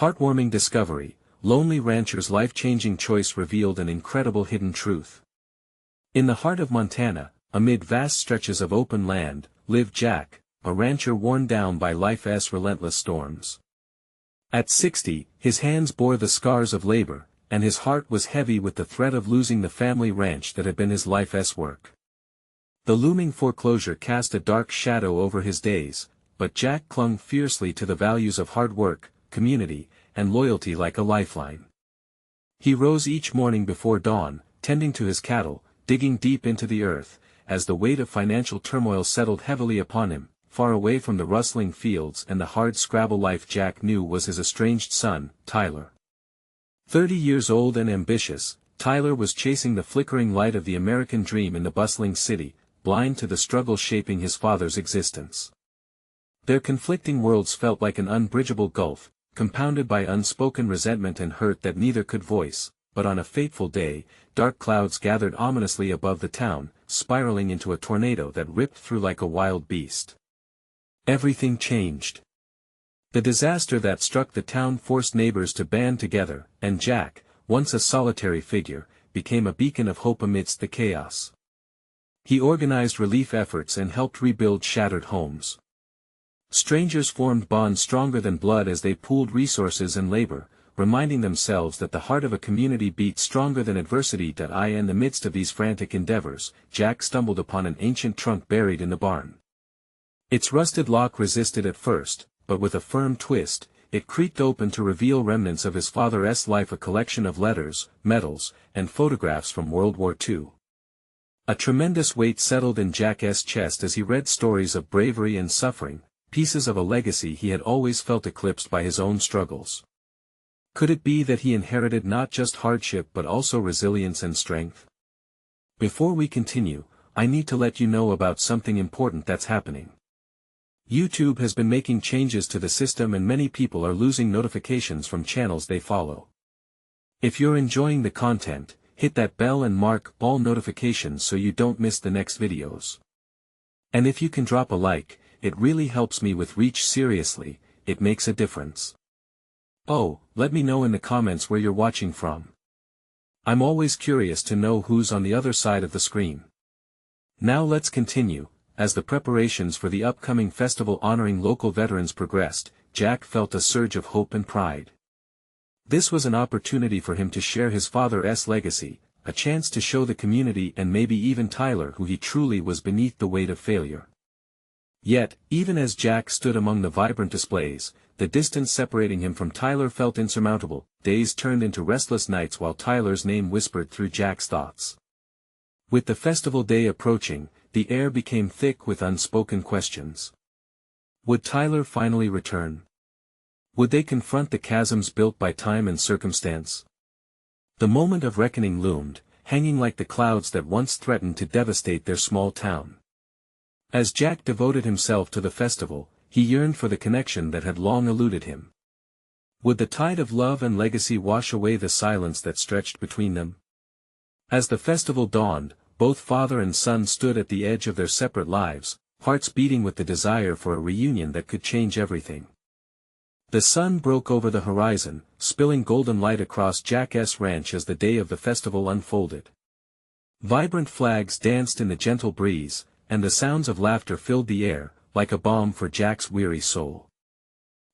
Heartwarming discovery, lonely rancher's life-changing choice revealed an incredible hidden truth. In the heart of Montana, amid vast stretches of open land, lived Jack, a rancher worn down by life's relentless storms. At 60, his hands bore the scars of labor, and his heart was heavy with the threat of losing the family ranch that had been his life's work. The looming foreclosure cast a dark shadow over his days, but Jack clung fiercely to the values of hard work, community, and loyalty like a lifeline. He rose each morning before dawn, tending to his cattle, digging deep into the earth, as the weight of financial turmoil settled heavily upon him, far away from the rustling fields and the hard-scrabble life Jack knew was his estranged son, Tyler. 30 years old and ambitious, Tyler was chasing the flickering light of the American dream in the bustling city, blind to the struggle shaping his father's existence. Their conflicting worlds felt like an unbridgeable gulf, compounded by unspoken resentment and hurt that neither could voice, but on a fateful day, dark clouds gathered ominously above the town, spiraling into a tornado that ripped through like a wild beast. Everything changed. The disaster that struck the town forced neighbors to band together, and Jack, once a solitary figure, became a beacon of hope amidst the chaos. He organized relief efforts and helped rebuild shattered homes. Strangers formed bonds stronger than blood as they pooled resources and labor, reminding themselves that the heart of a community beat stronger than adversity. In the midst of these frantic endeavors, Jack stumbled upon an ancient trunk buried in the barn. Its rusted lock resisted at first, but with a firm twist, it creaked open to reveal remnants of his father's life, a collection of letters, medals, and photographs from World War II. A tremendous weight settled in Jack's chest as he read stories of bravery and suffering, pieces of a legacy he had always felt eclipsed by his own struggles. Could it be that he inherited not just hardship but also resilience and strength? Before we continue, I need to let you know about something important that's happening. YouTube has been making changes to the system and many people are losing notifications from channels they follow. If you're enjoying the content, hit that bell and mark all notifications so you don't miss the next videos. And if you can drop a like, it really helps me with reach. Seriously, it makes a difference. Oh, let me know in the comments where you're watching from. I'm always curious to know who's on the other side of the screen. Now let's continue. As the preparations for the upcoming festival honoring local veterans progressed, Jack felt a surge of hope and pride. This was an opportunity for him to share his father's legacy, a chance to show the community and maybe even Tyler who he truly was beneath the weight of failure. Yet, even as Jack stood among the vibrant displays, the distance separating him from Tyler felt insurmountable. Days turned into restless nights while Tyler's name whispered through Jack's thoughts. With the festival day approaching, the air became thick with unspoken questions. Would Tyler finally return? Would they confront the chasms built by time and circumstance? The moment of reckoning loomed, hanging like the clouds that once threatened to devastate their small town. As Jack devoted himself to the festival, he yearned for the connection that had long eluded him. Would the tide of love and legacy wash away the silence that stretched between them? As the festival dawned, both father and son stood at the edge of their separate lives, hearts beating with the desire for a reunion that could change everything. The sun broke over the horizon, spilling golden light across Jack's ranch as the day of the festival unfolded. Vibrant flags danced in the gentle breeze, and the sounds of laughter filled the air, like a balm for Jack's weary soul.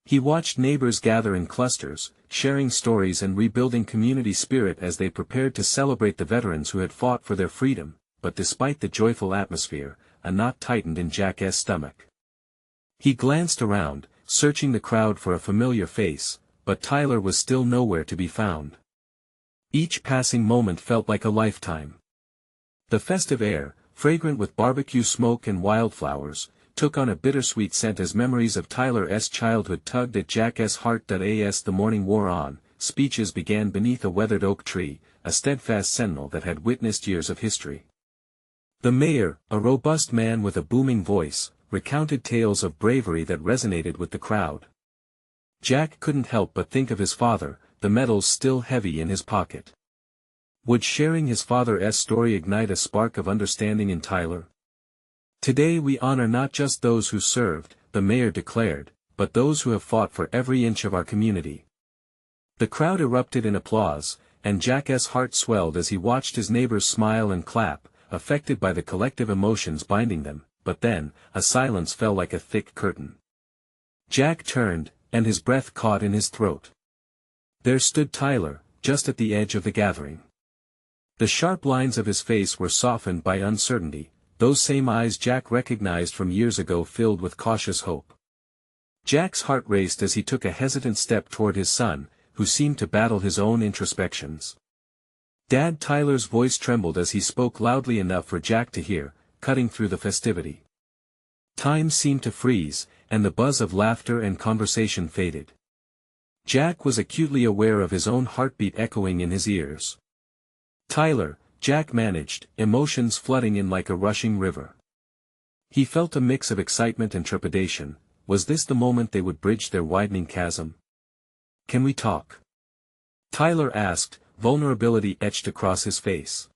He watched neighbors gather in clusters, sharing stories and rebuilding community spirit as they prepared to celebrate the veterans who had fought for their freedom, but despite the joyful atmosphere, a knot tightened in Jack's stomach. He glanced around, searching the crowd for a familiar face, but Tyler was still nowhere to be found. Each passing moment felt like a lifetime. The festive air, fragrant with barbecue smoke and wildflowers, took on a bittersweet scent as memories of Tyler's childhood tugged at Jack's heart. As the morning wore on, speeches began beneath a weathered oak tree, a steadfast sentinel that had witnessed years of history. The mayor, a robust man with a booming voice, recounted tales of bravery that resonated with the crowd. Jack couldn't help but think of his father, the medals still heavy in his pocket. Would sharing his father's story ignite a spark of understanding in Tyler? Today we honor not just those who served, the mayor declared, but those who have fought for every inch of our community. The crowd erupted in applause, and Jack's heart swelled as he watched his neighbors smile and clap, affected by the collective emotions binding them, but then, a silence fell like a thick curtain. Jack turned, and his breath caught in his throat. There stood Tyler, just at the edge of the gathering. The sharp lines of his face were softened by uncertainty, those same eyes Jack recognized from years ago filled with cautious hope. Jack's heart raced as he took a hesitant step toward his son, who seemed to battle his own introspections. "Dad," Tyler's voice trembled as he spoke loudly enough for Jack to hear, cutting through the festivity. Time seemed to freeze, and the buzz of laughter and conversation faded. Jack was acutely aware of his own heartbeat echoing in his ears. "Tyler," Jack managed, emotions flooding in like a rushing river. He felt a mix of excitement and trepidation. Was this the moment they would bridge their widening chasm? "Can we talk?" Tyler asked, vulnerability etched across his face.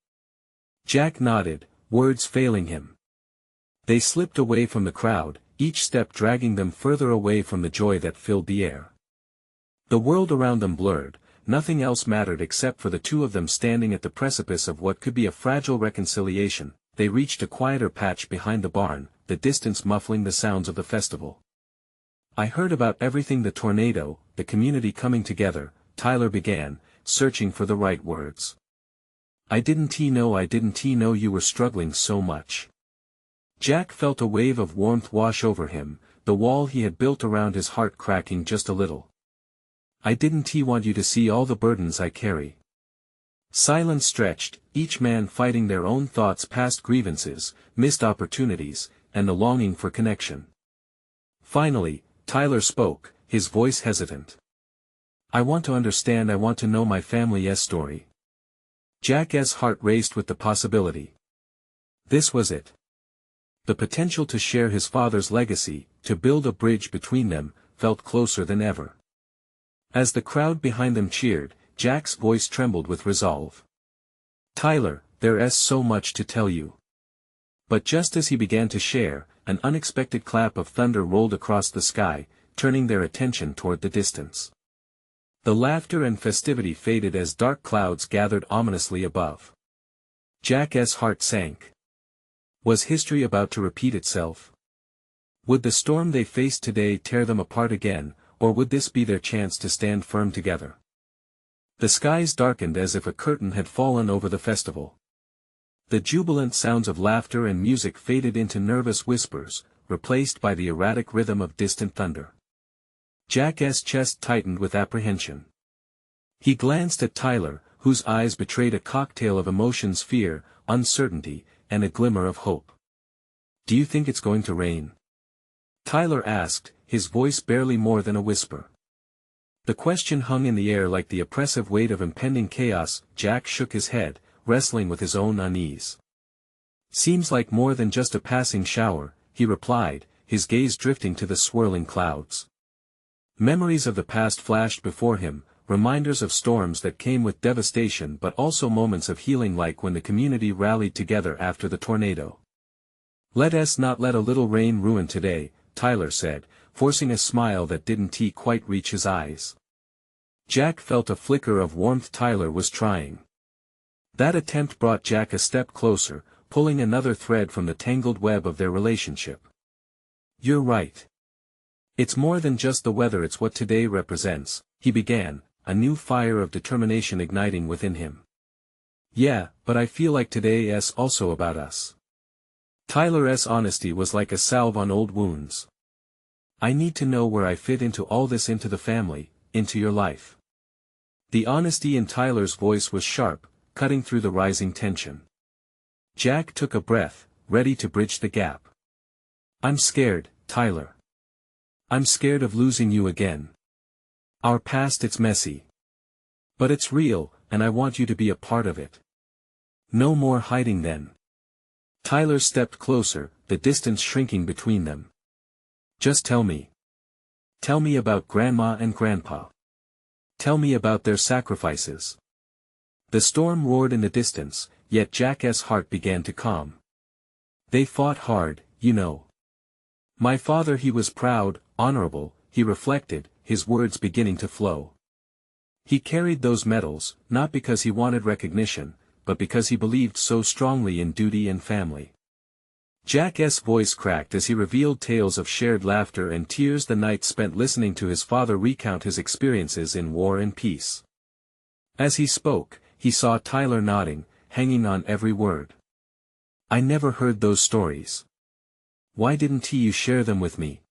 Jack nodded, words failing him. They slipped away from the crowd, each step dragging them further away from the joy that filled the air. The world around them blurred, nothing else mattered except for the two of them standing at the precipice of what could be a fragile reconciliation. They reached a quieter patch behind the barn, the distance muffling the sounds of the festival. "I heard about everything, the tornado, the community coming together," Tyler began, searching for the right words. I didn't know you were struggling so much." Jack felt a wave of warmth wash over him, the wall he had built around his heart cracking just a little. "I didn't want you to see all the burdens I carry." Silence stretched, each man fighting their own thoughts, past grievances, missed opportunities, and the longing for connection. Finally, Tyler spoke, his voice hesitant. "I want to understand, I want to know my family's story." Jack's heart raced with the possibility. This was it. The potential to share his father's legacy, to build a bridge between them, felt closer than ever. As the crowd behind them cheered, Jack's voice trembled with resolve. "Tyler, there's so much to tell you." But just as he began to share, an unexpected clap of thunder rolled across the sky, turning their attention toward the distance. The laughter and festivity faded as dark clouds gathered ominously above. Jack's heart sank. Was history about to repeat itself? Would the storm they faced today tear them apart again, or would this be their chance to stand firm together? The skies darkened as if a curtain had fallen over the festival. The jubilant sounds of laughter and music faded into nervous whispers, replaced by the erratic rhythm of distant thunder. Jack's chest tightened with apprehension. He glanced at Tyler, whose eyes betrayed a cocktail of emotions: fear, uncertainty, and a glimmer of hope. "Do you think it's going to rain?" Tyler asked, his voice barely more than a whisper. The question hung in the air like the oppressive weight of impending chaos. Jack shook his head, wrestling with his own unease. "Seems like more than just a passing shower," he replied, his gaze drifting to the swirling clouds. Memories of the past flashed before him, reminders of storms that came with devastation but also moments of healing, like when the community rallied together after the tornado. "Let us not let a little rain ruin today," Tyler said, forcing a smile that didn't quite reach his eyes. Jack felt a flicker of warmth. Tyler was trying. That attempt brought Jack a step closer, pulling another thread from the tangled web of their relationship. "You're right. It's more than just the weather, it's what today represents," he began, a new fire of determination igniting within him. "Yeah, but I feel like today is also about us." Tyler's honesty was like a salve on old wounds. "I need to know where I fit into all this, into the family, into your life." The honesty in Tyler's voice was sharp, cutting through the rising tension. Jack took a breath, ready to bridge the gap. "I'm scared, Tyler. I'm scared of losing you again. Our past, it's messy. But it's real, and I want you to be a part of it. No more hiding then." Tyler stepped closer, the distance shrinking between them. "Just tell me. Tell me about Grandma and Grandpa. Tell me about their sacrifices." The storm roared in the distance, yet Jack's heart began to calm. "They fought hard, you know. My father, he was proud, honorable," he reflected, his words beginning to flow. He carried those medals, not because he wanted recognition, but because he believed so strongly in duty and family. Jack's voice cracked as he revealed tales of shared laughter and tears the night spent listening to his father recount his experiences in war and peace. As he spoke, he saw Tyler nodding, hanging on every word. "I never heard those stories. Why didn't you share them with me?"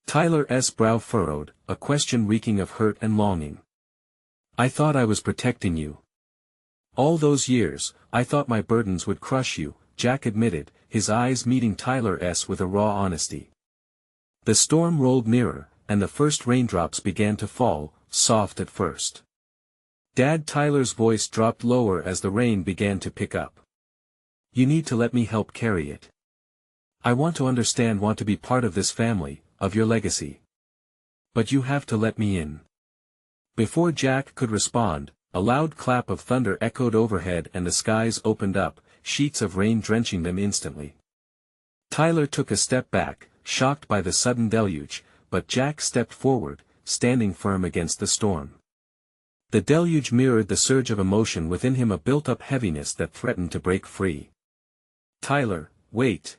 Tyler's brow furrowed, a question reeking of hurt and longing. "I thought I was protecting you. All those years, I thought my burdens would crush you," Jack admitted, his eyes meeting Tyler's with a raw honesty. The storm rolled nearer, and the first raindrops began to fall, soft at first. "Dad," Tyler's voice dropped lower as the rain began to pick up. "You need to let me help carry it. I want to be part of this family, of your legacy. But you have to let me in." Before Jack could respond, a loud clap of thunder echoed overhead and the skies opened up, sheets of rain drenching them instantly. Tyler took a step back, shocked by the sudden deluge, but Jack stepped forward, standing firm against the storm. The deluge mirrored the surge of emotion within him, a built-up heaviness that threatened to break free. "Tyler, wait!"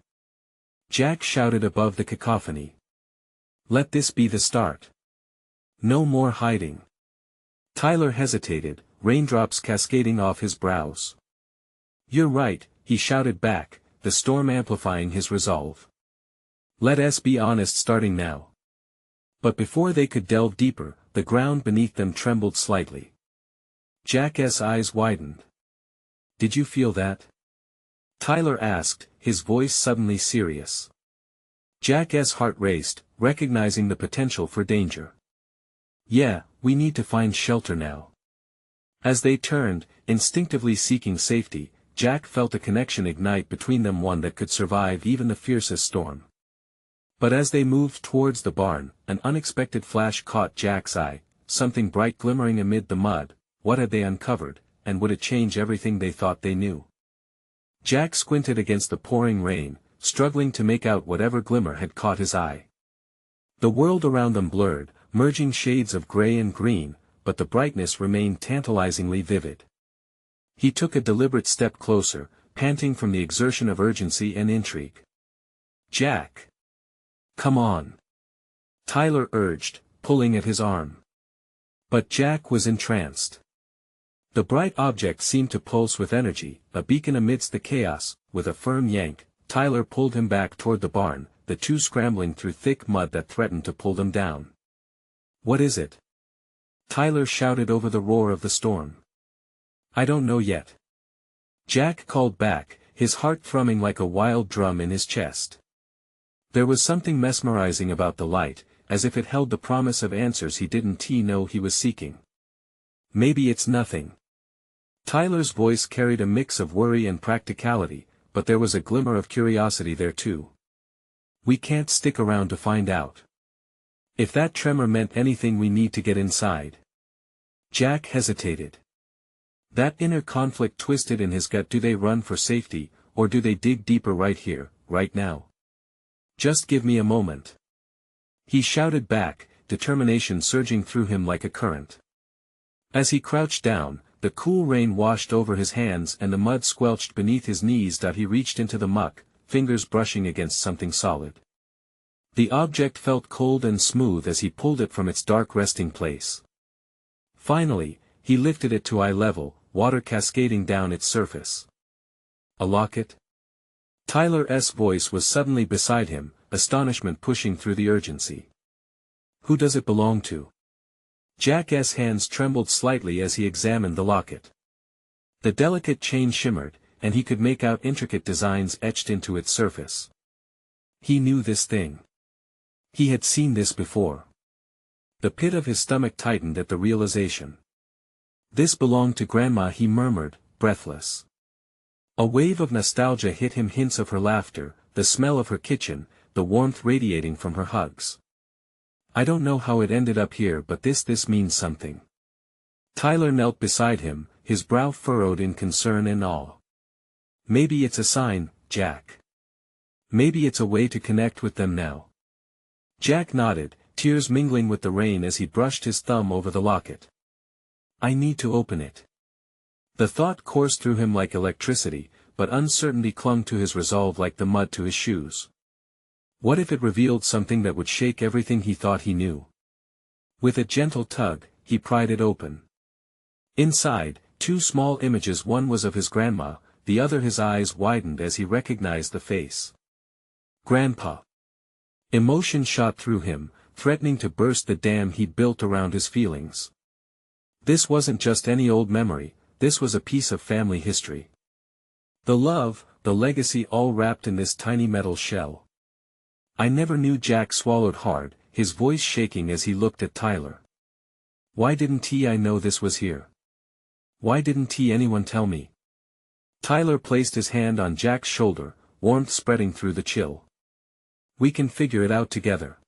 Jack shouted above the cacophony. "Let this be the start. No more hiding." Tyler hesitated, raindrops cascading off his brows. "You're right," he shouted back, the storm amplifying his resolve. "Let us be honest starting now." But before they could delve deeper, the ground beneath them trembled slightly. Jack's eyes widened. "Did you feel that?" Tyler asked, his voice suddenly serious. Jack's heart raced, recognizing the potential for danger. "Yeah, we need to find shelter now." As they turned, instinctively seeking safety, Jack felt a connection ignite between them, one that could survive even the fiercest storm. But as they moved towards the barn, an unexpected flash caught Jack's eye, something bright glimmering amid the mud. What had they uncovered, and would it change everything they thought they knew? Jack squinted against the pouring rain, struggling to make out whatever glimmer had caught his eye. The world around them blurred, merging shades of gray and green, but the brightness remained tantalizingly vivid. He took a deliberate step closer, panting from the exertion of urgency and intrigue. "Jack! Come on!" Tyler urged, pulling at his arm. But Jack was entranced. The bright object seemed to pulse with energy, a beacon amidst the chaos. With a firm yank, Tyler pulled him back toward the barn, the two scrambling through thick mud that threatened to pull them down. "What is it?" Tyler shouted over the roar of the storm. "I don't know yet." Jack called back, his heart thrumming like a wild drum in his chest. There was something mesmerizing about the light, as if it held the promise of answers he didn't know he was seeking. "Maybe it's nothing." Tyler's voice carried a mix of worry and practicality, but there was a glimmer of curiosity there too. "We can't stick around to find out. If that tremor meant anything, we need to get inside." Jack hesitated. That inner conflict twisted in his gut. Do they run for safety, or do they dig deeper right here, right now? "Just give me a moment," he shouted back, determination surging through him like a current. As he crouched down, the cool rain washed over his hands and the mud squelched beneath his knees. He reached into the muck, fingers brushing against something solid. The object felt cold and smooth as he pulled it from its dark resting place. Finally, he lifted it to eye level, water cascading down its surface. "A locket?" Tyler's voice was suddenly beside him, astonishment pushing through the urgency. "Who does it belong to?" Jack's hands trembled slightly as he examined the locket. The delicate chain shimmered, and he could make out intricate designs etched into its surface. He knew this thing. He had seen this before. The pit of his stomach tightened at the realization. "This belonged to Grandma," he murmured, breathless. A wave of nostalgia hit him, hints of her laughter, the smell of her kitchen, the warmth radiating from her hugs. "I don't know how it ended up here, but this means something." Tyler knelt beside him, his brow furrowed in concern and awe. "Maybe it's a sign, Jack. Maybe it's a way to connect with them now." Jack nodded, tears mingling with the rain as he brushed his thumb over the locket. I need to open it. The thought coursed through him like electricity, but uncertainty clung to his resolve like the mud to his shoes. What if it revealed something that would shake everything he thought he knew? With a gentle tug, he pried it open. Inside, two small images, one was of his grandma, the other. His eyes widened as he recognized the face. Grandpa. Emotion shot through him, threatening to burst the dam he'd built around his feelings. This wasn't just any old memory, this was a piece of family history. The love, the legacy, all wrapped in this tiny metal shell. I never knew. Jack swallowed hard, his voice shaking as he looked at Tyler. Why didn't I know this was here? Why didn't anyone tell me? Tyler placed his hand on Jack's shoulder, warmth spreading through the chill. We can figure it out together.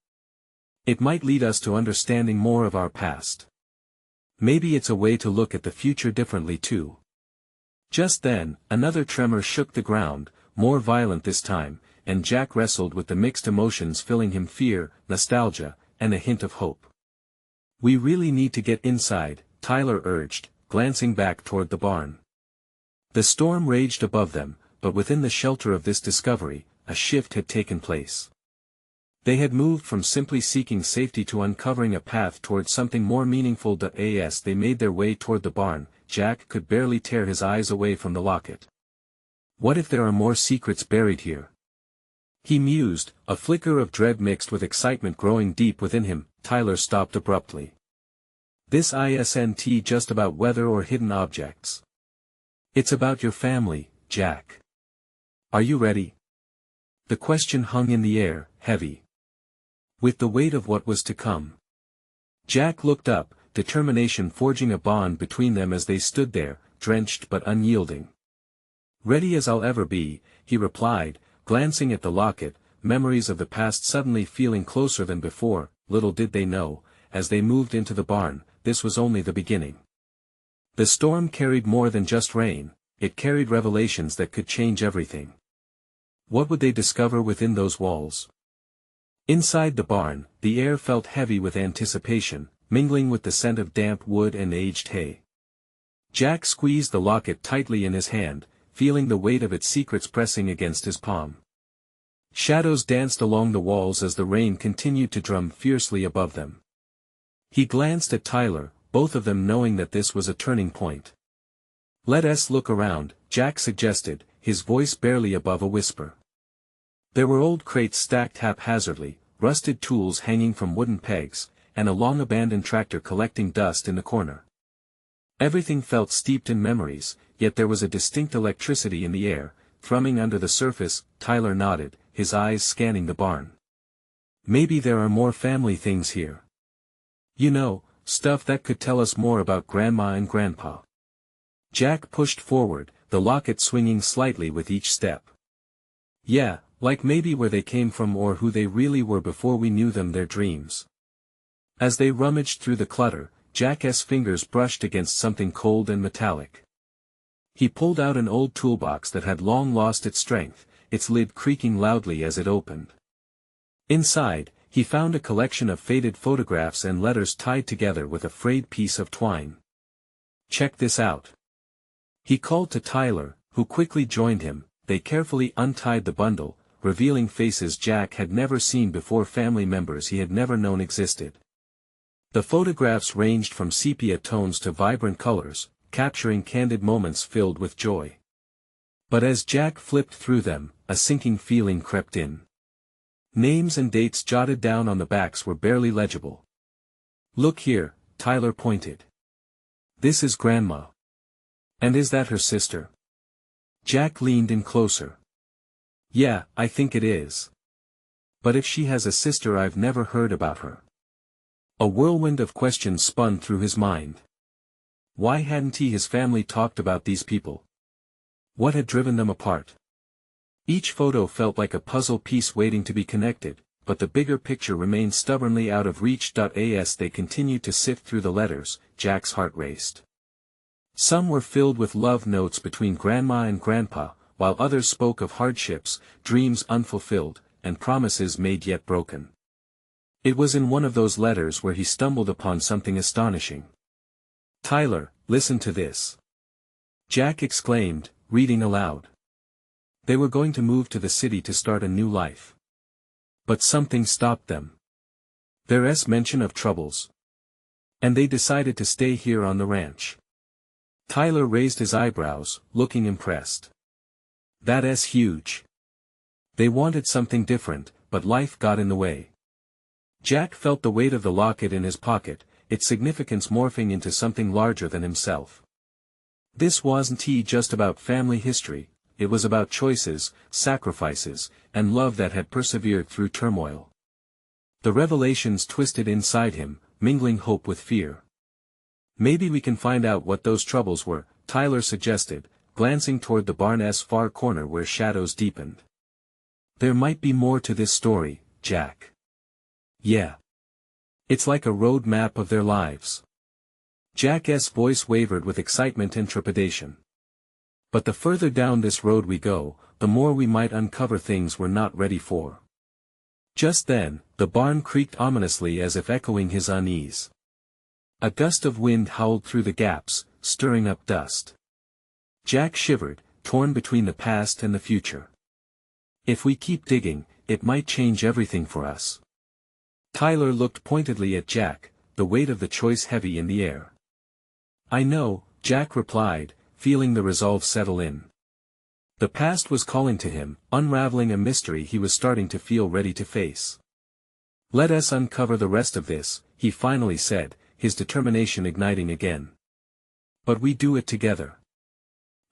It might lead us to understanding more of our past. Maybe it's a way to look at the future differently too. Just then, another tremor shook the ground, more violent this time, and Jack wrestled with the mixed emotions filling him: fear, nostalgia, and a hint of hope. We really need to get inside, Tyler urged, glancing back toward the barn. The storm raged above them, but within the shelter of this discovery, a shift had taken place. They had moved from simply seeking safety to uncovering a path toward something more meaningful. As they made their way toward the barn, Jack could barely tear his eyes away from the locket. What if there are more secrets buried here? He mused, a flicker of dread mixed with excitement growing deep within him. Tyler stopped abruptly. This isn't just about weather or hidden objects. It's about your family, Jack. Are you ready? The question hung in the air, heavy with the weight of what was to come. Jack looked up, determination forging a bond between them as they stood there, drenched but unyielding. Ready as I'll ever be, he replied, glancing at the locket, memories of the past suddenly feeling closer than before. Little did they know, as they moved into the barn, this was only the beginning. The storm carried more than just rain, it carried revelations that could change everything. What would they discover within those walls? Inside the barn, the air felt heavy with anticipation, mingling with the scent of damp wood and aged hay. Jack squeezed the locket tightly in his hand, feeling the weight of its secrets pressing against his palm. Shadows danced along the walls as the rain continued to drum fiercely above them. He glanced at Tyler, both of them knowing that this was a turning point. Let us look around, Jack suggested, his voice barely above a whisper. There were old crates stacked haphazardly, rusted tools hanging from wooden pegs, and a long-abandoned tractor collecting dust in the corner. Everything felt steeped in memories, yet there was a distinct electricity in the air, thrumming under the surface. Tyler nodded, his eyes scanning the barn. Maybe there are more family things here. You know, stuff that could tell us more about Grandma and Grandpa. Jack pushed forward, the locket swinging slightly with each step. Yeah, like maybe where they came from or who they really were before we knew them, their dreams. As they rummaged through the clutter, Jack's fingers brushed against something cold and metallic. He pulled out an old toolbox that had long lost its strength, its lid creaking loudly as it opened. Inside, he found a collection of faded photographs and letters tied together with a frayed piece of twine. Check this out. He called to Tyler, who quickly joined him. They carefully untied the bundle, revealing faces Jack had never seen before, family members he had never known existed. The photographs ranged from sepia tones to vibrant colors, capturing candid moments filled with joy. But as Jack flipped through them, a sinking feeling crept in. Names and dates jotted down on the backs were barely legible. Look here, Tyler pointed. This is Grandma. And is that her sister? Jack leaned in closer. Yeah, I think it is. But if she has a sister, I've never heard about her. A whirlwind of questions spun through his mind. Why hadn't his family talked about these people? What had driven them apart? Each photo felt like a puzzle piece waiting to be connected, but the bigger picture remained stubbornly out of reach. As they continued to sift through the letters, Jack's heart raced. Some were filled with love notes between Grandma and Grandpa, while others spoke of hardships, dreams unfulfilled, and promises made yet broken. It was in one of those letters where he stumbled upon something astonishing. Tyler, listen to this. Jack exclaimed, reading aloud. They were going to move to the city to start a new life. But something stopped them. There's mention of troubles. And they decided to stay here on the ranch. Tyler raised his eyebrows, looking impressed. That's huge. They wanted something different, but life got in the way. Jack felt the weight of the locket in his pocket, its significance morphing into something larger than himself. This wasn't just about family history, it was about choices, sacrifices, and love that had persevered through turmoil. The revelations twisted inside him, mingling hope with fear. Maybe we can find out what those troubles were, Tyler suggested, glancing toward the barn's far corner where shadows deepened. There might be more to this story, Jack. Yeah. It's like a road map of their lives. Jack's voice wavered with excitement and trepidation. But the further down this road we go, the more we might uncover things we're not ready for. Just then, the barn creaked ominously as if echoing his unease. A gust of wind howled through the gaps, stirring up dust. Jack shivered, torn between the past and the future. If we keep digging, it might change everything for us. Tyler looked pointedly at Jack, the weight of the choice heavy in the air. I know, Jack replied, feeling the resolve settle in. The past was calling to him, unraveling a mystery he was starting to feel ready to face. Let us uncover the rest of this, he finally said, his determination igniting again. But we do it together.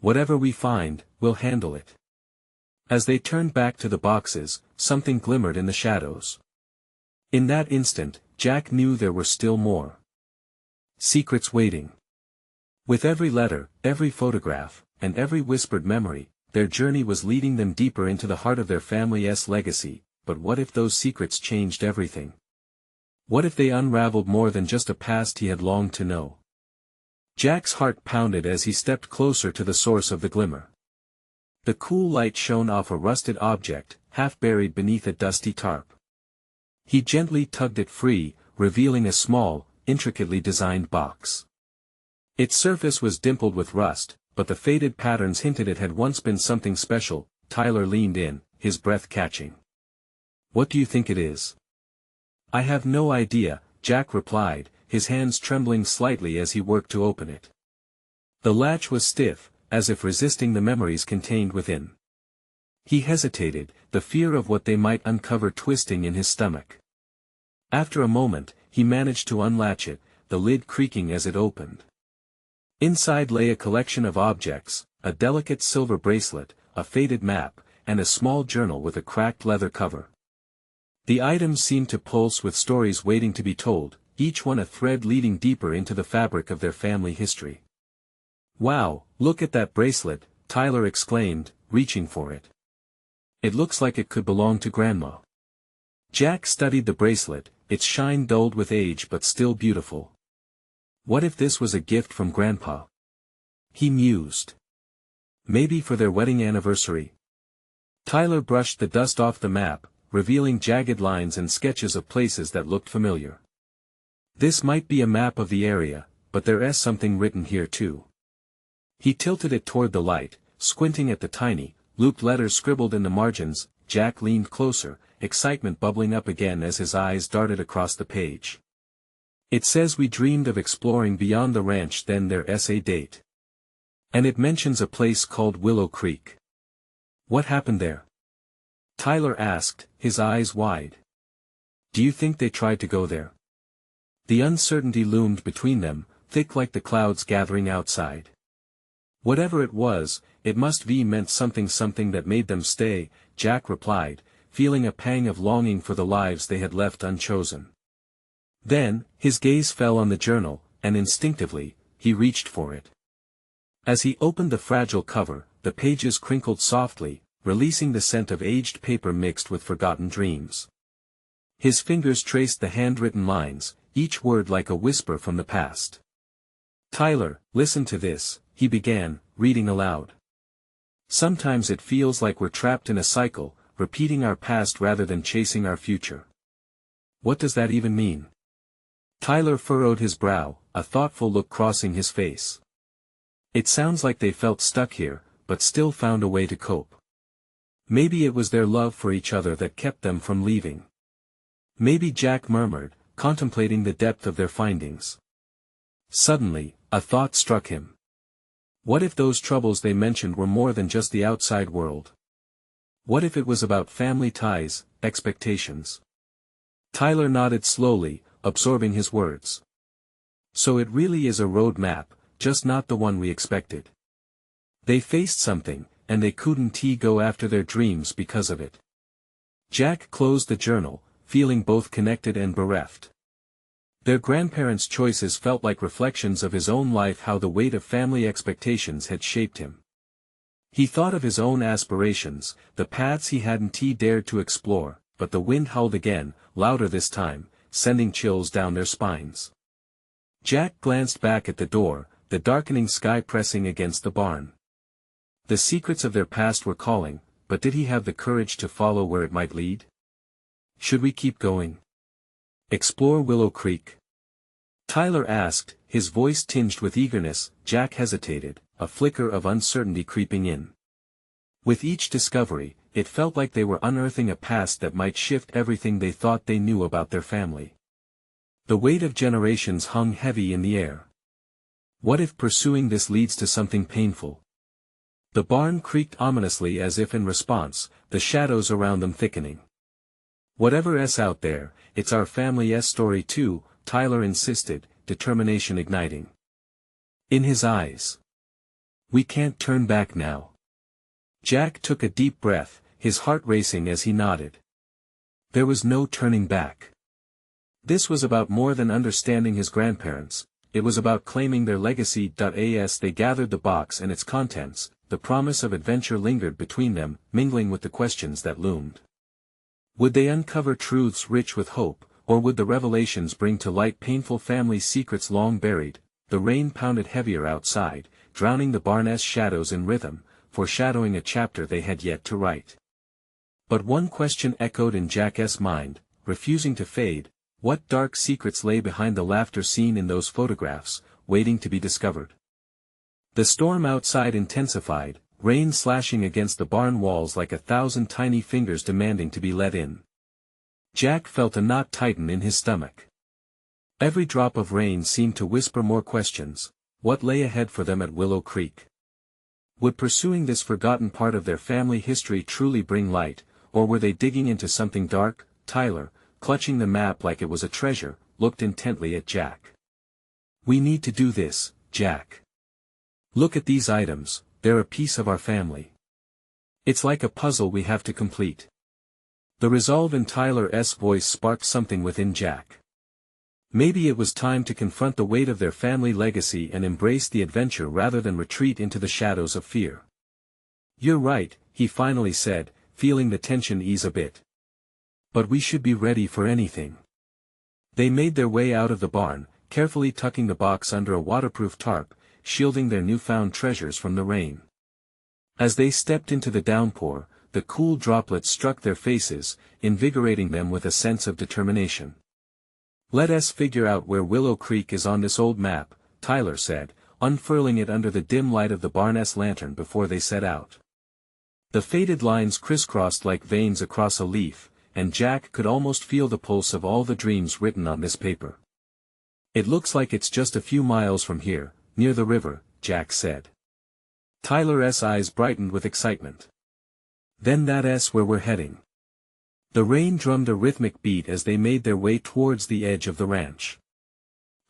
Whatever we find, we'll handle it. As they turned back to the boxes, something glimmered in the shadows. In that instant, Jack knew there were still more secrets waiting. With every letter, every photograph, and every whispered memory, their journey was leading them deeper into the heart of their family's legacy. But what if those secrets changed everything? What if they unraveled more than just a past he had longed to know? Jack's heart pounded as he stepped closer to the source of the glimmer. The cool light shone off a rusted object, half buried beneath a dusty tarp. He gently tugged it free, revealing a small, intricately designed box. Its surface was dimpled with rust, but the faded patterns hinted it had once been something special. Tyler leaned in, his breath catching. What do you think it is? I have no idea, Jack replied, his hands trembling slightly as he worked to open it. The latch was stiff, as if resisting the memories contained within. He hesitated, the fear of what they might uncover twisting in his stomach. After a moment, he managed to unlatch it, the lid creaking as it opened. Inside lay a collection of objects, a delicate silver bracelet, a faded map, and a small journal with a cracked leather cover. The items seemed to pulse with stories waiting to be told, each one a thread leading deeper into the fabric of their family history. Wow, look at that bracelet, Tyler exclaimed, reaching for it. It looks like it could belong to Grandma. Jack studied the bracelet, its shine dulled with age but still beautiful. What if this was a gift from Grandpa? He mused. Maybe for their wedding anniversary? Tyler brushed the dust off the map, revealing jagged lines and sketches of places that looked familiar. This might be a map of the area, but there's something written here too. He tilted it toward the light, squinting at the tiny, looped letters scribbled in the margins. Jack leaned closer, excitement bubbling up again as his eyes darted across the page. It says we dreamed of exploring beyond the ranch, then there's a date. And it mentions a place called Willow Creek. What happened there? Tyler asked, his eyes wide. Do you think they tried to go there? The uncertainty loomed between them, thick like the clouds gathering outside. Whatever it was, it must be meant something that made them stay, Jack replied, feeling a pang of longing for the lives they had left unchosen. Then, his gaze fell on the journal, and instinctively, he reached for it. As he opened the fragile cover, the pages crinkled softly, releasing the scent of aged paper mixed with forgotten dreams. His fingers traced the handwritten lines, each word like a whisper from the past. Tyler, listen to this, he began, reading aloud. Sometimes it feels like we're trapped in a cycle, repeating our past rather than chasing our future. What does that even mean? Tyler furrowed his brow, a thoughtful look crossing his face. It sounds like they felt stuck here, but still found a way to cope. Maybe it was their love for each other that kept them from leaving. Maybe, Jack murmured, contemplating the depth of their findings. Suddenly, a thought struck him. What if those troubles they mentioned were more than just the outside world? What if it was about family ties, expectations? Tyler nodded slowly, absorbing his words. So it really is a road map, just not the one we expected. They faced something, and they couldn't go after their dreams because of it. Jack closed the journal, feeling both connected and bereft. Their grandparents' choices felt like reflections of his own life, how the weight of family expectations had shaped him. He thought of his own aspirations, the paths he hadn't dared to explore, but the wind howled again, louder this time, sending chills down their spines. Jack glanced back at the door, the darkening sky pressing against the barn. The secrets of their past were calling, but did he have the courage to follow where it might lead? Should we keep going? Explore Willow Creek? Tyler asked, his voice tinged with eagerness. Jack hesitated, a flicker of uncertainty creeping in. With each discovery, it felt like they were unearthing a past that might shift everything they thought they knew about their family. The weight of generations hung heavy in the air. What if pursuing this leads to something painful? The barn creaked ominously as if in response, the shadows around them thickening. Whatever's out there, it's our family's story too, Tyler insisted, determination igniting in his eyes. We can't turn back now. Jack took a deep breath, his heart racing as he nodded. There was no turning back. This was about more than understanding his grandparents, it was about claiming their legacy. As they gathered the box and its contents, the promise of adventure lingered between them, mingling with the questions that loomed. Would they uncover truths rich with hope, or would the revelations bring to light painful family secrets long buried? The rain pounded heavier outside, drowning the barn's shadows in rhythm, foreshadowing a chapter they had yet to write. But one question echoed in Jack's mind, refusing to fade: what dark secrets lay behind the laughter seen in those photographs, waiting to be discovered? The storm outside intensified, rain slashing against the barn walls like 1,000 tiny fingers demanding to be let in. Jack felt a knot tighten in his stomach. Every drop of rain seemed to whisper more questions. What lay ahead for them at Willow Creek? Would pursuing this forgotten part of their family history truly bring light, or were they digging into something dark? Tyler, clutching the map like it was a treasure, looked intently at Jack. We need to do this, Jack. Look at these items, they're a piece of our family. It's like a puzzle we have to complete. The resolve in Tyler's voice sparked something within Jack. Maybe it was time to confront the weight of their family legacy and embrace the adventure rather than retreat into the shadows of fear. You're right, he finally said, feeling the tension ease a bit. But we should be ready for anything. They made their way out of the barn, carefully tucking the box under a waterproof tarp, shielding their newfound treasures from the rain. As they stepped into the downpour, the cool droplets struck their faces, invigorating them with a sense of determination. Let us figure out where Willow Creek is on this old map, Tyler said, unfurling it under the dim light of the barn's lantern before they set out. The faded lines crisscrossed like veins across a leaf, and Jack could almost feel the pulse of all the dreams written on this paper. It looks like it's just a few miles from here, near the river, Jack said. Tyler's eyes brightened with excitement. Then that's where we're heading. The rain drummed a rhythmic beat as they made their way towards the edge of the ranch.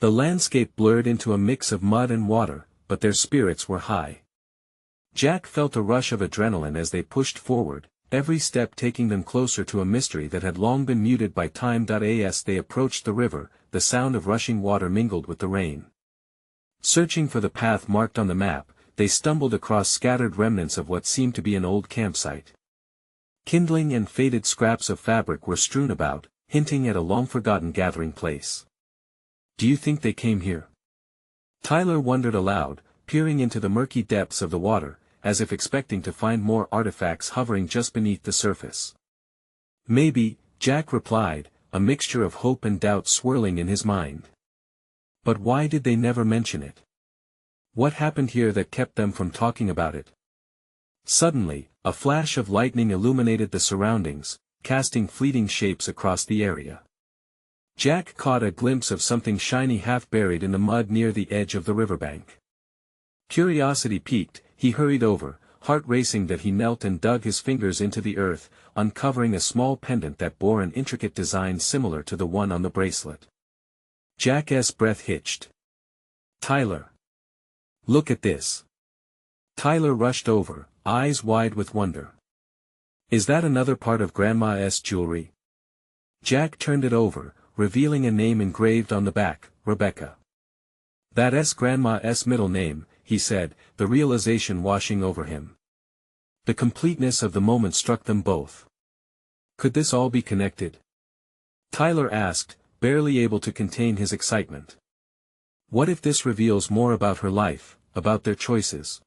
The landscape blurred into a mix of mud and water, but their spirits were high. Jack felt a rush of adrenaline as they pushed forward, every step taking them closer to a mystery that had long been muted by time. As they approached the river, the sound of rushing water mingled with the rain. Searching for the path marked on the map, they stumbled across scattered remnants of what seemed to be an old campsite. Kindling and faded scraps of fabric were strewn about, hinting at a long-forgotten gathering place. Do you think they came here? Tyler wondered aloud, peering into the murky depths of the water, as if expecting to find more artifacts hovering just beneath the surface. Maybe, Jack replied, a mixture of hope and doubt swirling in his mind. But why did they never mention it? What happened here that kept them from talking about it? Suddenly, a flash of lightning illuminated the surroundings, casting fleeting shapes across the area. Jack caught a glimpse of something shiny half buried in the mud near the edge of the riverbank. Curiosity piqued, he hurried over, heart racing that he knelt and dug his fingers into the earth, uncovering a small pendant that bore an intricate design similar to the one on the bracelet. Jack's breath hitched. "Tyler! Look at this!" Tyler rushed over, eyes wide with wonder. "Is that another part of Grandma's jewelry?" Jack turned it over, revealing a name engraved on the back, Rebecca. "That's Grandma's middle name," he said, the realization washing over him. The completeness of the moment struck them both. Could this all be connected? Tyler asked, barely able to contain his excitement. What if this reveals more about her life, about their choices?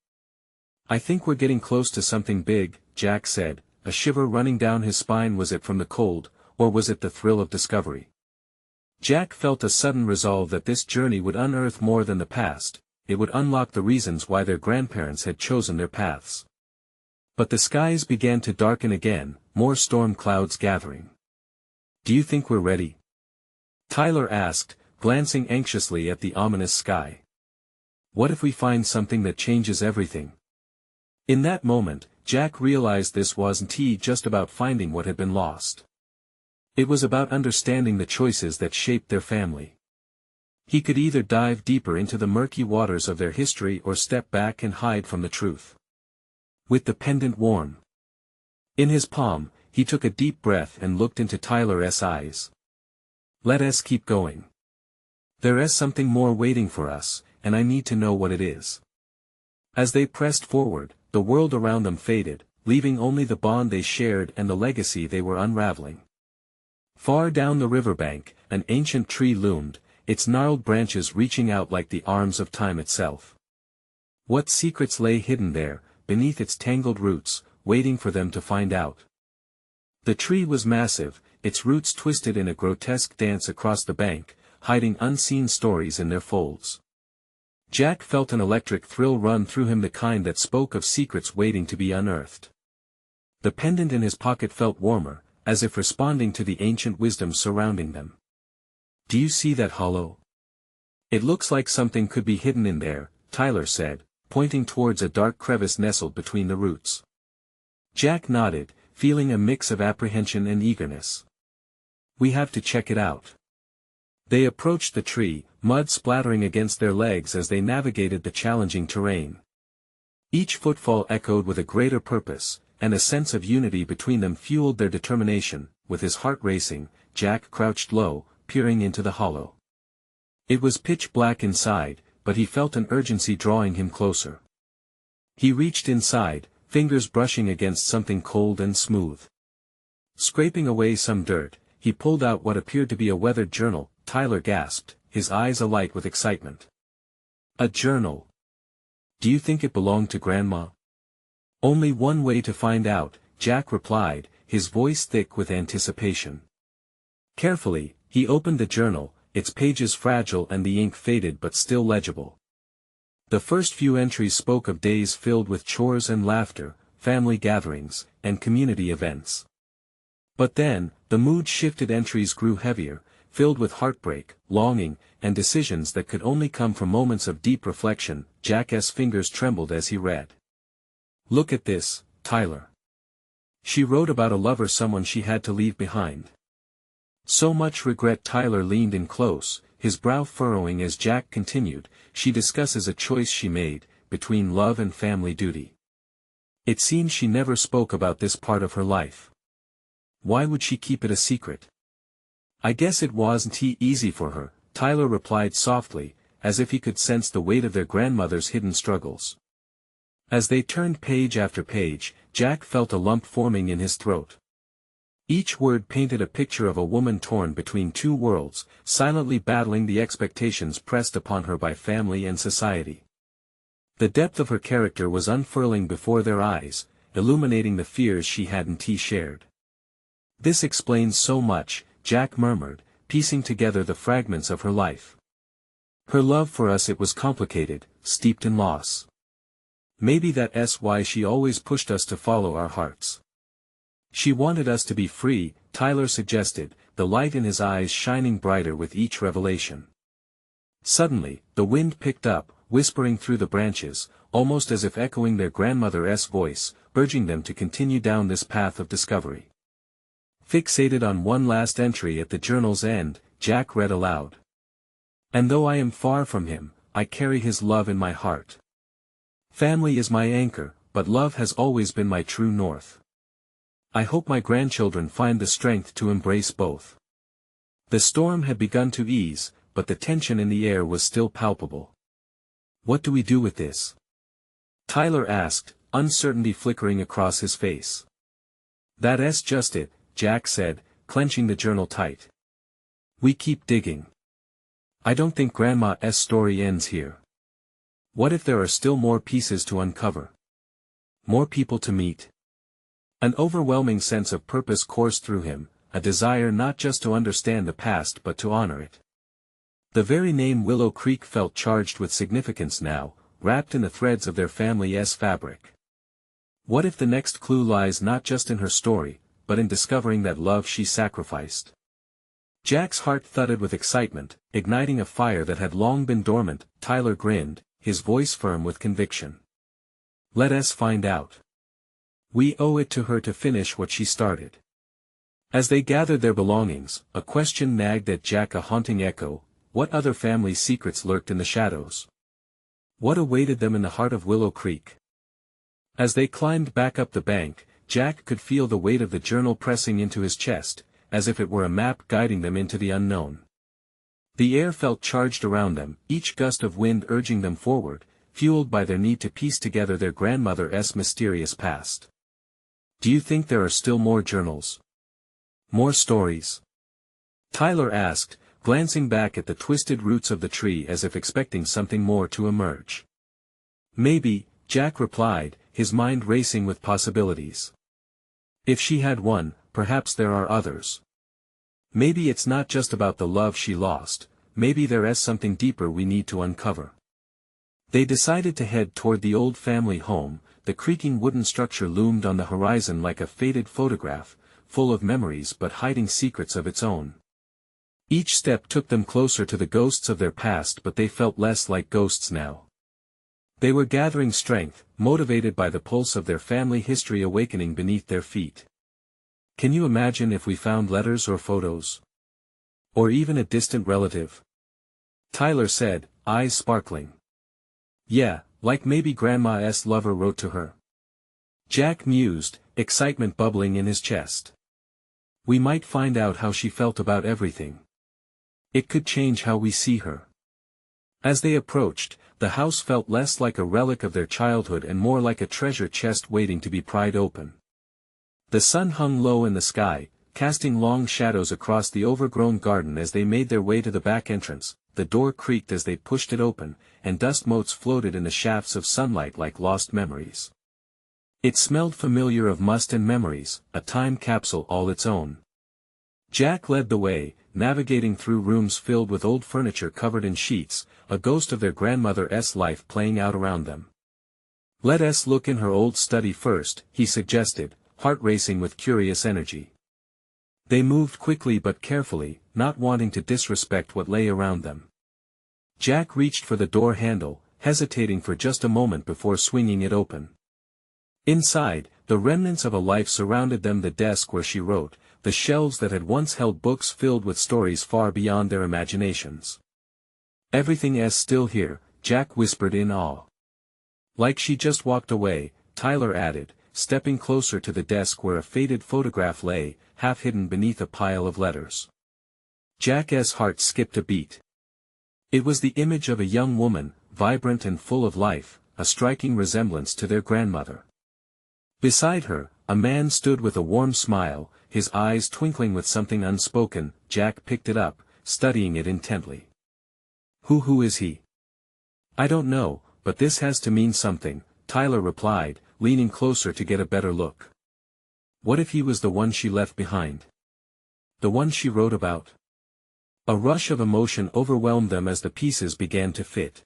"I think we're getting close to something big," Jack said, a shiver running down his spine. Was it from the cold, or was it the thrill of discovery? Jack felt a sudden resolve that this journey would unearth more than the past, it would unlock the reasons why their grandparents had chosen their paths. But the skies began to darken again, more storm clouds gathering. "Do you think we're ready?" Tyler asked, glancing anxiously at the ominous sky. "What if we find something that changes everything?" In that moment, Jack realized this wasn't just about finding what had been lost. It was about understanding the choices that shaped their family. He could either dive deeper into the murky waters of their history or step back and hide from the truth. With the pendant worn in his palm, he took a deep breath and looked into Tyler's eyes. "Let us keep going. There is something more waiting for us, and I need to know what it is." As they pressed forward, the world around them faded, leaving only the bond they shared and the legacy they were unraveling. Far down the riverbank, an ancient tree loomed, its gnarled branches reaching out like the arms of time itself. What secrets lay hidden there, beneath its tangled roots, waiting for them to find out? The tree was massive, its roots twisted in a grotesque dance across the bank, hiding unseen stories in their folds. Jack felt an electric thrill run through him, the kind that spoke of secrets waiting to be unearthed. The pendant in his pocket felt warmer, as if responding to the ancient wisdom surrounding them. "Do you see that hollow? It looks like something could be hidden in there," Tyler said, pointing towards a dark crevice nestled between the roots. Jack nodded, feeling a mix of apprehension and eagerness. "We have to check it out." They approached the tree, mud splattering against their legs as they navigated the challenging terrain. Each footfall echoed with a greater purpose, and a sense of unity between them fueled their determination. With his heart racing, Jack crouched low, peering into the hollow. It was pitch black inside, but he felt an urgency drawing him closer. He reached inside, fingers brushing against something cold and smooth. Scraping away some dirt, he pulled out what appeared to be a weathered journal. Tyler gasped, his eyes alight with excitement. "A journal? Do you think it belonged to Grandma?" "Only one way to find out," Jack replied, his voice thick with anticipation. Carefully, he opened the journal, its pages fragile and the ink faded but still legible. The first few entries spoke of days filled with chores and laughter, family gatherings, and community events. But then, the mood shifted. Entries grew heavier, filled with heartbreak, longing, and decisions that could only come from moments of deep reflection. Jack's fingers trembled as he read. "Look at this, Tyler. She wrote about a lover, someone she had to leave behind. So much regret." Tyler leaned in close, his brow furrowing as Jack continued. "She discusses a choice she made, between love and family duty. It seems she never spoke about this part of her life. Why would she keep it a secret?" "I guess it wasn't easy for her," Tyler replied softly, as if he could sense the weight of their grandmother's hidden struggles. As they turned page after page, Jack felt a lump forming in his throat. Each word painted a picture of a woman torn between two worlds, silently battling the expectations pressed upon her by family and society. The depth of her character was unfurling before their eyes, illuminating the fears she hadn't shared. "This explains so much," Jack murmured, piecing together the fragments of her life. Her love for us, it was complicated, steeped in loss. Maybe that's why she always pushed us to follow our hearts. She wanted us to be free, Tyler suggested, the light in his eyes shining brighter with each revelation. Suddenly, the wind picked up, whispering through the branches, almost as if echoing their grandmother's voice, urging them to continue down this path of discovery. Fixated on one last entry at the journal's end, Jack read aloud. And though I am far from him, I carry his love in my heart. Family is my anchor, but love has always been my true north. I hope my grandchildren find the strength to embrace both. The storm had begun to ease, but the tension in the air was still palpable. What do we do with this? Tyler asked, uncertainty flickering across his face. That's just it, Jack said, clenching the journal tight. We keep digging. I don't think Grandma's story ends here. What if there are still more pieces to uncover? More people to meet? An overwhelming sense of purpose coursed through him, a desire not just to understand the past but to honor it. The very name Willow Creek felt charged with significance now, wrapped in the threads of their family's fabric. What if the next clue lies not just in her story, but in discovering that love she sacrificed? Jack's heart thudded with excitement, igniting a fire that had long been dormant. Tyler grinned, his voice firm with conviction. Let us find out. We owe it to her to finish what she started. As they gathered their belongings, a question nagged at Jack, a haunting echo. What other family secrets lurked in the shadows? What awaited them in the heart of Willow Creek? As they climbed back up the bank, Jack could feel the weight of the journal pressing into his chest, as if it were a map guiding them into the unknown. The air felt charged around them, each gust of wind urging them forward, fueled by their need to piece together their grandmother's mysterious past. Do you think there are still more journals? More stories? Tyler asked, glancing back at the twisted roots of the tree as if expecting something more to emerge. Maybe, Jack replied, his mind racing with possibilities. If she had one, perhaps there are others. Maybe it's not just about the love she lost, maybe there is something deeper we need to uncover. They decided to head toward the old family home. The creaking wooden structure loomed on the horizon like a faded photograph, full of memories but hiding secrets of its own. Each step took them closer to the ghosts of their past, but they felt less like ghosts now. They were gathering strength, motivated by the pulse of their family history awakening beneath their feet. Can you imagine if we found letters or photos? Or even a distant relative? Tyler said, eyes sparkling. Yeah, like maybe Grandma's lover wrote to her. Jack mused, excitement bubbling in his chest. We might find out how she felt about everything. It could change how we see her. As they approached, the house felt less like a relic of their childhood and more like a treasure chest waiting to be pried open. The sun hung low in the sky, casting long shadows across the overgrown garden as they made their way to the back entrance. The door creaked as they pushed it open, and dust motes floated in the shafts of sunlight like lost memories. It smelled familiar, of must and memories, a time capsule all its own. Jack led the way, navigating through rooms filled with old furniture covered in sheets, a ghost of their grandmother's life playing out around them. Let us look in her old study first, he suggested, heart racing with curious energy. They moved quickly but carefully, not wanting to disrespect what lay around them. Jack reached for the door handle, hesitating for just a moment before swinging it open. Inside, the remnants of a life surrounded them: the desk where she wrote, the shelves that had once held books filled with stories far beyond their imaginations. Everything is still here, Jack whispered in awe. Like she just walked away, Tyler added, stepping closer to the desk where a faded photograph lay, half hidden beneath a pile of letters. Jack's heart skipped a beat. It was the image of a young woman, vibrant and full of life, a striking resemblance to their grandmother. Beside her, a man stood with a warm smile, his eyes twinkling with something unspoken. Jack picked it up, studying it intently. Who is he? I don't know, but this has to mean something, Tyler replied, leaning closer to get a better look. What if he was the one she left behind? The one she wrote about? A rush of emotion overwhelmed them as the pieces began to fit.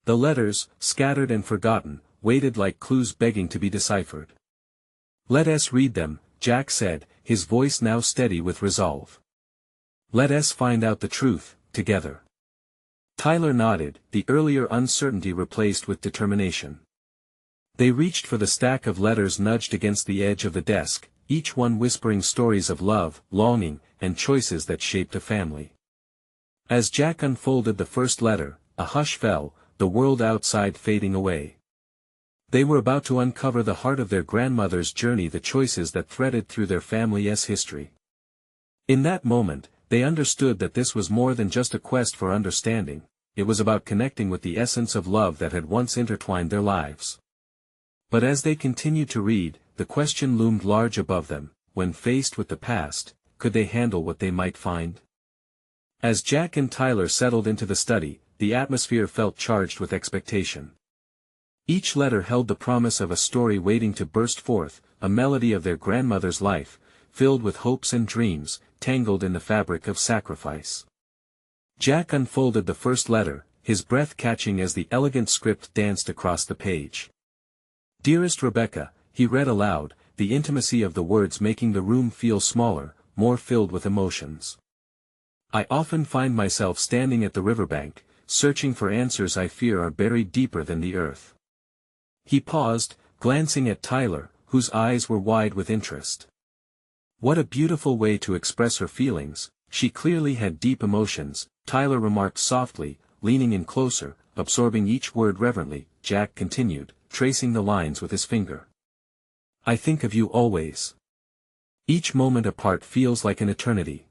The letters, scattered and forgotten, waited like clues begging to be deciphered. "Let us read them," Jack said, his voice now steady with resolve. "Let us find out the truth, together." Tyler nodded, the earlier uncertainty replaced with determination. They reached for the stack of letters nudged against the edge of the desk, each one whispering stories of love, longing, and choices that shaped a family. As Jack unfolded the first letter, a hush fell, the world outside fading away. They were about to uncover the heart of their grandmother's journey, the choices that threaded through their family's history. In that moment, they understood that this was more than just a quest for understanding, it was about connecting with the essence of love that had once intertwined their lives. But as they continued to read, the question loomed large above them: when faced with the past, could they handle what they might find? As Jack and Tyler settled into the study, the atmosphere felt charged with expectation. Each letter held the promise of a story waiting to burst forth, a melody of their grandmother's life, filled with hopes and dreams, tangled in the fabric of sacrifice. Jack unfolded the first letter, his breath catching as the elegant script danced across the page. "Dearest Rebecca," he read aloud, the intimacy of the words making the room feel smaller, more filled with emotions. "I often find myself standing at the riverbank, searching for answers I fear are buried deeper than the earth." He paused, glancing at Tyler, whose eyes were wide with interest. "What a beautiful way to express her feelings, she clearly had deep emotions," Tyler remarked softly, leaning in closer, absorbing each word reverently. Jack continued, tracing the lines with his finger. "I think of you always. Each moment apart feels like an eternity.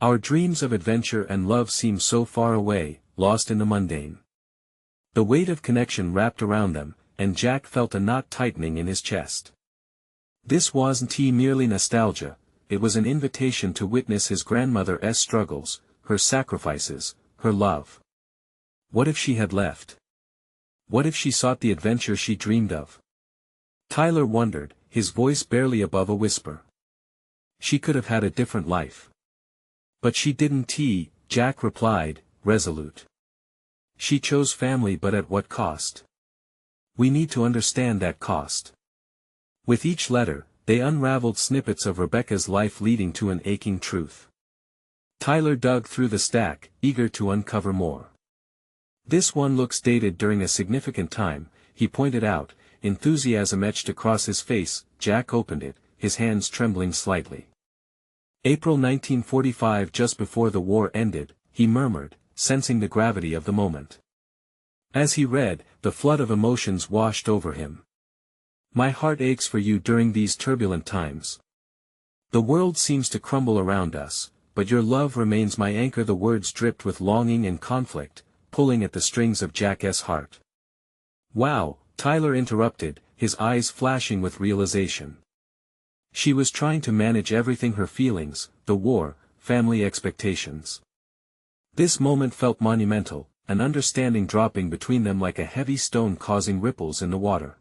Our dreams of adventure and love seem so far away, lost in the mundane." The weight of connection wrapped around them, and Jack felt a knot tightening in his chest. This wasn't merely nostalgia, it was an invitation to witness his grandmother's struggles, her sacrifices, her love. What if she had left? What if she sought the adventure she dreamed of? Tyler wondered, his voice barely above a whisper. She could have had a different life. "But she didn't," Jack replied, resolute. "She chose family, but at what cost? We need to understand that cost." With each letter, they unraveled snippets of Rebecca's life leading to an aching truth. Tyler dug through the stack, eager to uncover more. "This one looks dated during a significant time," he pointed out, enthusiasm etched across his face. Jack opened it, his hands trembling slightly. "April 1945, just before the war ended," he murmured, sensing the gravity of the moment. As he read, the flood of emotions washed over him. "My heart aches for you during these turbulent times. The world seems to crumble around us, but your love remains my anchor." The words dripped with longing and conflict, pulling at the strings of Jack's heart. "Wow," Tyler interrupted, his eyes flashing with realization. She was trying to manage everything: her feelings, the war, family expectations. This moment felt monumental, an understanding dropping between them like a heavy stone causing ripples in the water.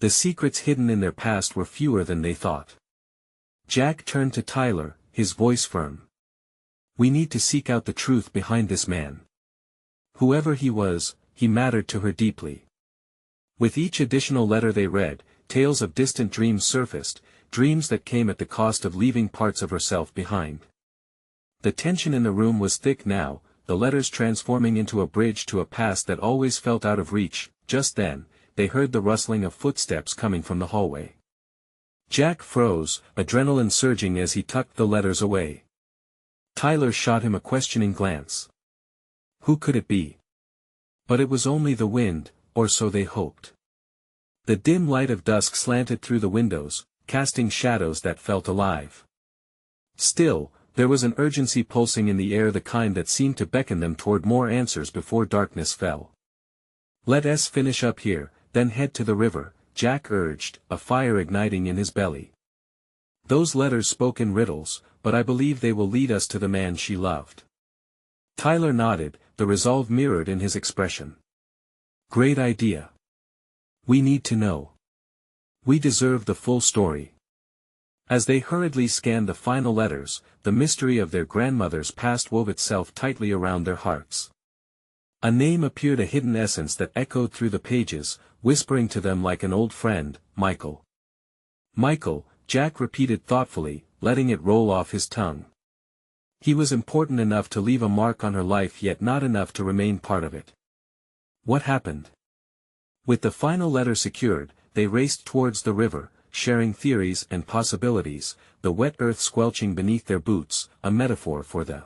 The secrets hidden in their past were fewer than they thought. Jack turned to Tyler, his voice firm. "We need to seek out the truth behind this man. Whoever he was, he mattered to her deeply." With each additional letter they read, tales of distant dreams surfaced, dreams that came at the cost of leaving parts of herself behind. The tension in the room was thick now, the letters transforming into a bridge to a past that always felt out of reach. Just then, they heard the rustling of footsteps coming from the hallway. Jack froze, adrenaline surging as he tucked the letters away. Tyler shot him a questioning glance. Who could it be? But it was only the wind, or so they hoped. The dim light of dusk slanted through the windows, casting shadows that felt alive. Still, there was an urgency pulsing in the air, the kind that seemed to beckon them toward more answers before darkness fell. "Let us finish up here, then head to the river," Jack urged, a fire igniting in his belly. "Those letters spoke in riddles, but I believe they will lead us to the man she loved." Tyler nodded, the resolve mirrored in his expression. "Great idea. We need to know. We deserve the full story." As they hurriedly scanned the final letters, the mystery of their grandmother's past wove itself tightly around their hearts. A name appeared, a hidden essence that echoed through the pages, whispering to them like an old friend, Michael. Michael, Jack repeated thoughtfully, letting it roll off his tongue. He was important enough to leave a mark on her life, yet not enough to remain part of it. What happened? With the final letter secured, they raced towards the river, sharing theories and possibilities, the wet earth squelching beneath their boots, a metaphor for the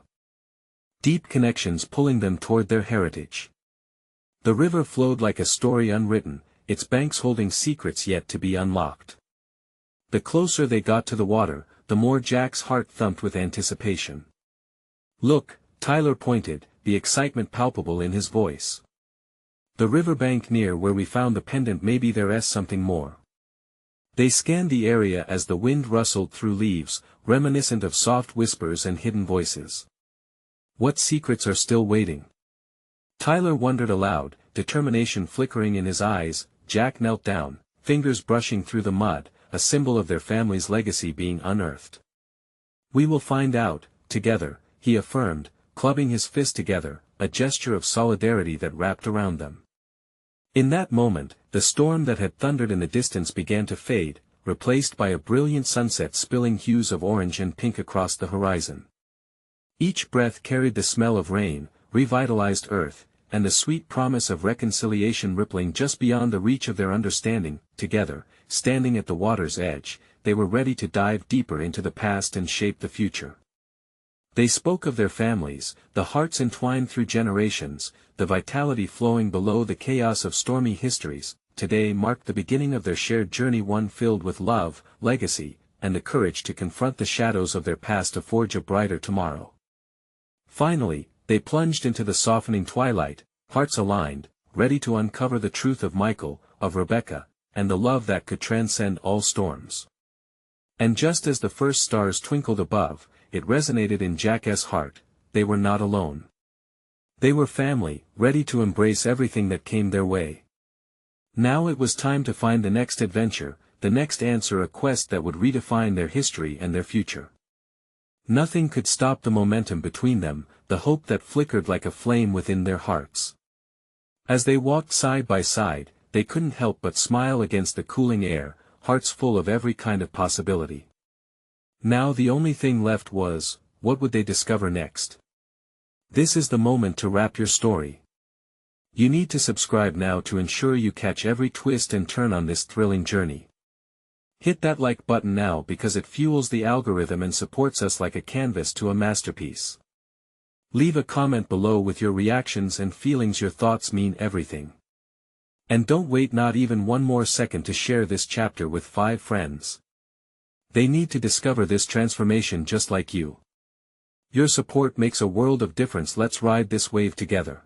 deep connections pulling them toward their heritage. The river flowed like a story unwritten, its banks holding secrets yet to be unlocked. The closer they got to the water, the more Jack's heart thumped with anticipation. "Look," Tyler pointed, the excitement palpable in his voice. "The riverbank near where we found the pendant, maybe there's something more." They scanned the area as the wind rustled through leaves, reminiscent of soft whispers and hidden voices. What secrets are still waiting? Tyler wondered aloud, determination flickering in his eyes. Jack knelt down, fingers brushing through the mud, a symbol of their family's legacy being unearthed. "We will find out, together," he affirmed, clubbing his fist together, a gesture of solidarity that wrapped around them. In that moment, the storm that had thundered in the distance began to fade, replaced by a brilliant sunset spilling hues of orange and pink across the horizon. Each breath carried the smell of rain, revitalized earth, and the sweet promise of reconciliation rippling just beyond the reach of their understanding. Together, standing at the water's edge, they were ready to dive deeper into the past and shape the future. They spoke of their families, the hearts entwined through generations, the vitality flowing below the chaos of stormy histories. Today marked the beginning of their shared journey, one filled with love, legacy, and the courage to confront the shadows of their past to forge a brighter tomorrow. Finally, they plunged into the softening twilight, hearts aligned, ready to uncover the truth of Michael, of Rebecca, and the love that could transcend all storms. And just as the first stars twinkled above, it resonated in Jack's heart: they were not alone. They were family, ready to embrace everything that came their way. Now it was time to find the next adventure, the next answer, a quest that would redefine their history and their future. Nothing could stop the momentum between them, the hope that flickered like a flame within their hearts. As they walked side by side, they couldn't help but smile against the cooling air, hearts full of every kind of possibility. Now the only thing left was, what would they discover next? This is the moment to wrap your story. You need to subscribe now to ensure you catch every twist and turn on this thrilling journey. Hit that like button now because it fuels the algorithm and supports us like a canvas to a masterpiece. Leave a comment below with your reactions and feelings, your thoughts mean everything. And don't wait not even one more second to share this chapter with 5 friends. They need to discover this transformation just like you. Your support makes a world of difference. Let's ride this wave together.